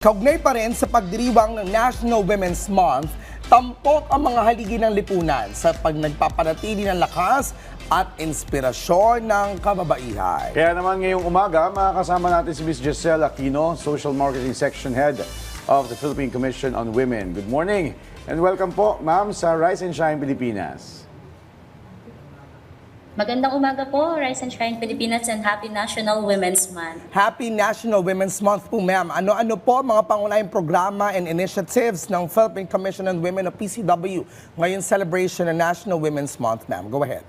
Kaugnay pa rin sa pagdiriwang ng National Women's Month, tampok ang mga haligi ng lipunan sa nagpapanatili ng lakas at inspirasyon ng kababaihan. Kaya naman ngayong umaga, makakasama natin si Ms. Giselle Aquino, Social Marketing Section Head of the Philippine Commission on Women. Good morning and welcome po, ma'am, sa Rise and Shine Pilipinas. Magandang umaga po, Rise and Shine Pilipinas, and Happy National Women's Month. Happy National Women's Month po, ma'am. Ano-ano po mga pangunahing programa and initiatives ng Philippine Commission on Women o PCW ngayong celebration ng National Women's Month, ma'am? Go ahead.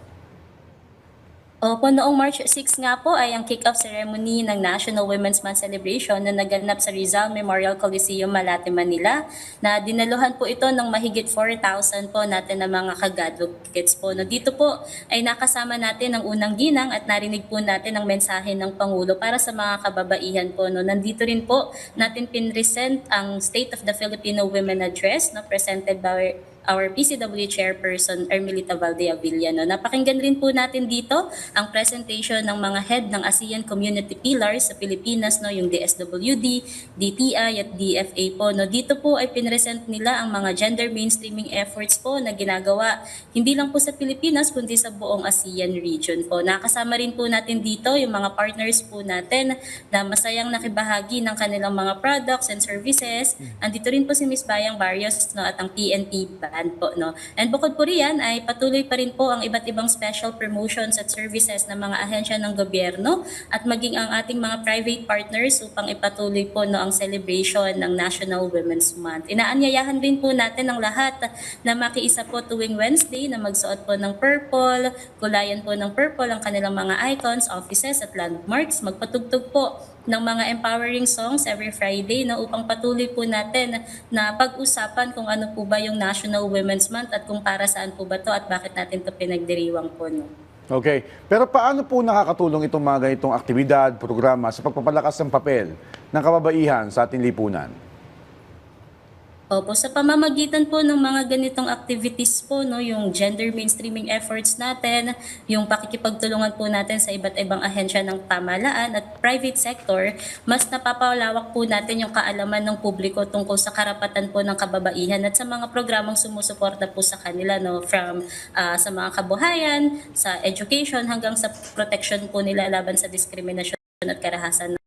Opo, noong March 6 nga po ay ang kick-off ceremony ng National Women's Month Celebration na naganap sa Rizal Memorial Coliseum, Malate, Manila, na dinaluhan po ito ng mahigit 4,000 po natin na mga ka-advocates po. No, dito po ay nakasama natin ang unang ginang at narinig po natin ang mensahe ng Pangulo para sa mga kababaihan po. No, nandito rin po natin pinresent ang State of the Filipino Women Address na presented by our PCW Chairperson, Ermelita Valdeavilla. No? Napakinggan rin po natin dito ang presentation ng mga head ng ASEAN Community Pillars sa Pilipinas, no? Yung DSWD, DTI at DFA po. No? Dito po ay pinresent nila ang mga gender mainstreaming efforts po na ginagawa hindi lang po sa Pilipinas kundi sa buong ASEAN region po. Nakasama rin po natin dito yung mga partners po natin na masayang nakibahagi ng kanilang mga products and services. Andito rin po si Ms. Bayang Barrios, no? At ang PNP po, no? And bukod po riyan ay patuloy pa rin po ang iba't ibang special promotions at services ng mga ahensya ng gobyerno at maging ang ating mga private partners upang ipatuloy po, no, ang celebration ng National Women's Month. Inaanyayahan din po natin ang lahat na makiisa po tuwing Wednesday na magsuot po ng purple, kulayan po ng purple ang kanilang mga icons, offices at landmarks, magpatugtog po ng mga empowering songs every Friday, no, upang patuloy po natin na pag-usapan kung ano po ba yung National Women's Month at kung para saan po ba to at bakit natin to pinagdiriwang po. No? Okay, pero paano po nakakatulong itong mga ganitong aktibidad, programa sa pagpapalakas ng papel ng kababaihan sa ating lipunan? Opo, sa pamamagitan po ng mga ganitong activities po, no, yung gender mainstreaming efforts natin, yung pakikipagtulungan po natin sa iba't ibang ahensya ng pamahalaan at private sector, mas napapalawak po natin yung kaalaman ng publiko tungkol sa karapatan po ng kababaihan at sa mga programang sumusuporta po sa kanila, no, from sa mga kabuhayan, sa education hanggang sa protection po nila laban sa diskriminasyon at karahasan.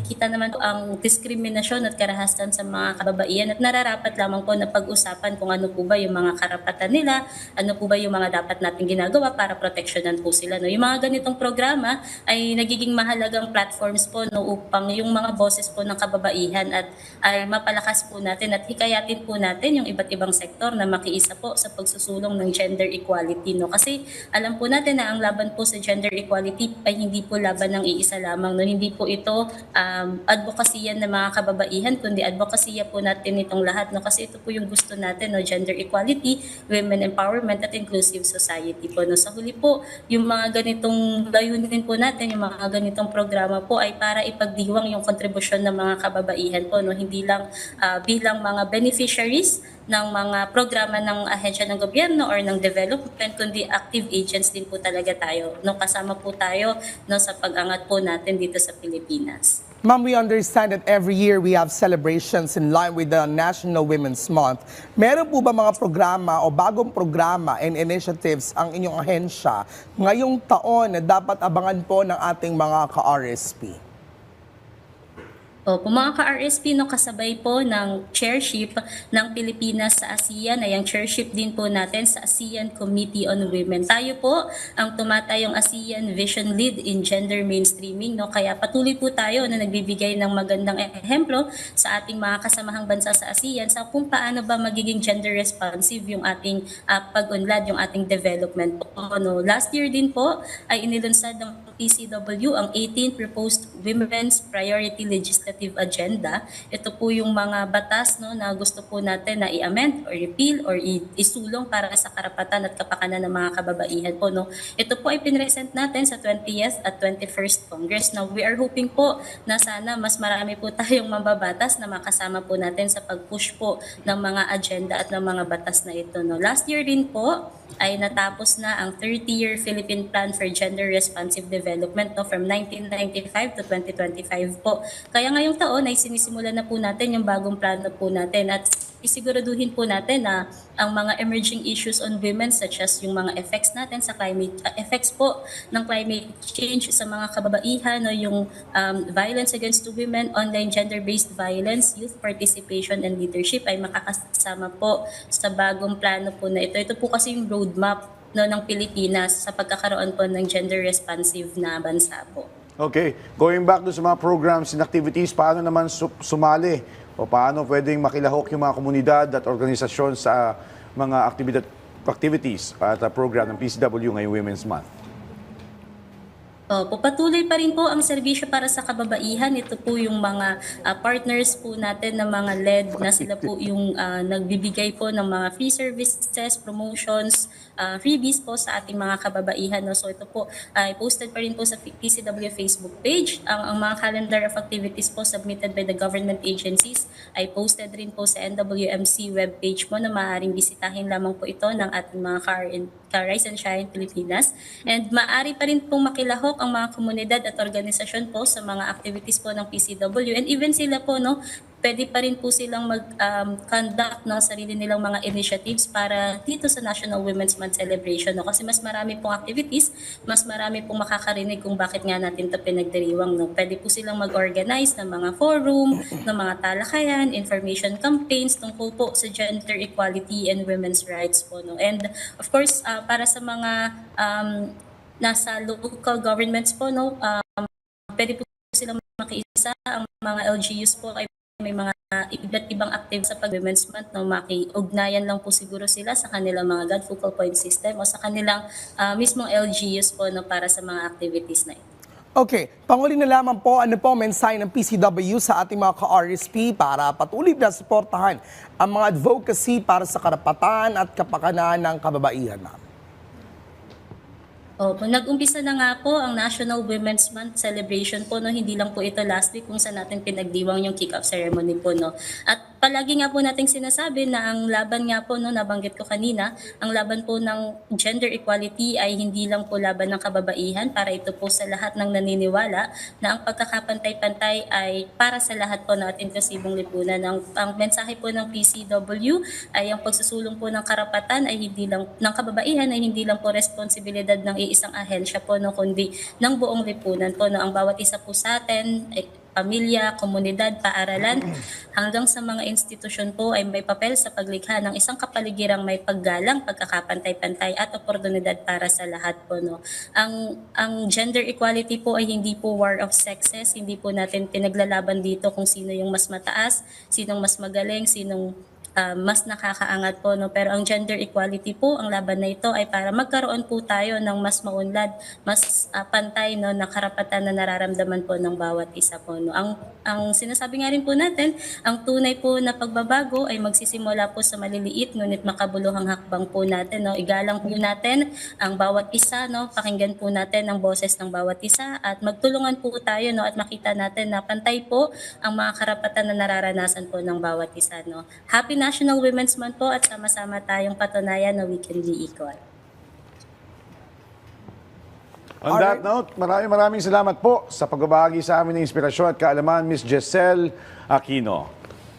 Nakikita naman po ang diskriminasyon at karahasan sa mga kababaihan at nararapat lamang po na pag-usapan kung ano po ba yung mga karapatan nila, ano po ba yung mga dapat natin ginagawa para proteksyonan po sila. No? Yung mga ganitong programa ay nagiging mahalagang platforms po, no, upang yung mga boses po ng kababaihan at ay mapalakas po natin at hikayatin po natin yung iba't ibang sektor na makiisa po sa pagsusulong ng gender equality. No? Kasi alam po natin na ang laban po sa gender equality ay hindi po laban ng iisa lamang. No? Hindi po ito advokasya ng mga kababaihan, kundi advokasya po natin itong lahat, no, kasi ito po yung gusto natin, no, gender equality, women empowerment at inclusive society po. No, sa huli po, yung mga ganitong layunin po natin, yung mga ganitong programa po ay para ipagdiwang yung kontribusyon ng mga kababaihan po, no, hindi lang bilang mga beneficiaries ng mga programa ng ahensya ng gobyerno or ng development, kundi active agents din po talaga tayo. No, kasama po tayo, no, sa pag-angat po natin dito sa Pilipinas. Ma'am, we understand that every year we have celebrations in line with the National Women's Month. Meron po ba mga programa o bagong programa and initiatives ang inyong ahensya ngayong taon na dapat abangan po ng ating mga ka-RSP? Opo, mga ka-RSP, no, kasabay po ng chairship ng Pilipinas sa ASEAN ay ang chairship din po natin sa ASEAN Committee on Women. Tayo po ang tumatayong ASEAN Vision Lead in Gender Mainstreaming. No? Kaya patuloy po tayo na nagbibigay ng magandang ehemplo sa ating mga kasamahang bansa sa ASEAN sa kung paano ba magiging gender responsive yung ating pag-unlad, yung ating development po. No? Last year din po ay inilunsad ng PCW ang 18 Proposed Women's Priority Legislative Agenda. Ito po yung mga batas, no, na gusto po natin na i-amend or repeal or isulong para sa karapatan at kapakanan ng mga kababaihan po. No. Ito po ay pinresent natin sa 20th at 21st Congress. Now, we are hoping po na sana mas marami po tayong mababatas na makasama po natin sa pag-push po ng mga agenda at ng mga batas na ito. No. Last year din po ay natapos na ang 30-year Philippine Plan for Gender Responsive Development development no, from 1995 to 2025 po. Kaya ngayong taon ay sinisimula na po natin yung bagong plano po natin at isiguraduhin po natin na ang mga emerging issues on women such as yung mga effects natin sa effects po ng climate change sa mga kababaihan no, yung violence against women, online gender-based violence, youth participation and leadership ay makakasama po sa bagong plano po na ito. Ito po kasi yung roadmap no, ng Pilipinas sa pagkakaroon po ng gender-responsive na bansa po. Okay, going back to sa mga programs and activities, paano naman sumali o paano pwedeng makilahok yung mga komunidad at organisasyon sa mga activities at program ng PCW ngayong Women's Month? Opo, patuloy pa rin po ang serbisyo para sa kababaihan. Ito po yung mga partners po natin na mga LED na sila po yung nagbibigay po ng mga free services, promotions, freebies po sa ating mga kababaihan. No? So ito po ay posted pa rin po sa PCW Facebook page. Ang mga calendar of activities po submitted by the government agencies ay posted rin po sa NWMC webpage po na maaaring bisitahin lamang po ito ng ating mga Rise and Shine Pilipinas. And maaari pa rin pong makilahok ang mga komunidad at organisasyon po sa mga activities po ng PCW. And even sila po, no, pwede pa rin po silang mag-conduct ng sarili nilang mga initiatives para dito sa National Women's Month Celebration. No? Kasi mas marami pong activities, mas marami pong makakarinig kung bakit nga natin ito pinagdiriwang. No? Pwede po silang mag-organize ng mga forum, ng mga talakayan, information campaigns tungkol po sa gender equality and women's rights po. No? And of course, para sa mga nasa local governments po, no, pwede po silang makiisa. Ang mga LGUs po ay may mga iba't ibang active sa pag-Women's Month. No, makiugnayan lang po siguro sila sa kanilang mga God Focal Point System o sa kanilang mismong LGUs po no, para sa mga activities na ito. Okay, panguli na lamang po, ano po ang mensahe ng PCW sa ating mga ka-RSP para patuloy na suportahan ang mga advocacy para sa karapatan at kapakanan ng kababaihan, ma'am? Opo, nag-umpisa na nga po ang National Women's Month celebration po, no? Hindi lang po ito last week kung saan natin pinagdiwang yung kick-off ceremony po, no? At palagi nga po nating sinasabi na ang laban nga po, no, nabanggit ko kanina, ang laban po ng gender equality ay hindi lang po laban ng kababaihan, para ito po sa lahat ng naniniwala na ang pagkakapantay-pantay ay para sa lahat po ng inklusibong lipunan. Ang mensahe po ng PCW ay ang pagsusulong po ng karapatan ay hindi lang ng kababaihan ay hindi lang po responsibilidad ng isang ahensya po, no, kundi ng buong lipunan po, no. Ang bawat isa po sa atin, pamilya, komunidad, paaralan, hanggang sa mga institusyon po ay may papel sa paglikha ng isang kapaligirang may paggalang, pagkakapantay-pantay at oportunidad para sa lahat po. No? Ang gender equality po ay hindi po war of sexes, hindi po natin pinaglalaban dito kung sino yung mas mataas, sinong mas magaling, sinong mas nakakaangat po, no? Pero ang gender equality po, ang laban na ito ay para magkaroon po tayo ng mas maunlad, mas pantay, no, na karapatan na nararamdaman po ng bawat isa po, no? Ang sinasabi nga rin po natin, ang tunay po na pagbabago ay magsisimula po sa maliliit ngunit makabuluhang hakbang po natin, no? Igalang po natin ang bawat isa, no? Pakinggan po natin ang boses ng bawat isa at magtulungan po tayo, no, at makita natin na pantay po ang mga karapatan na nararanasan po ng bawat isa, no? Happy National Women's Month po at sama-sama tayong patunayan na we can be equal. On that note, maraming salamat po sa pagbabahagi sa amin ng inspirasyon at kaalaman, Ms. Jessel Aquino.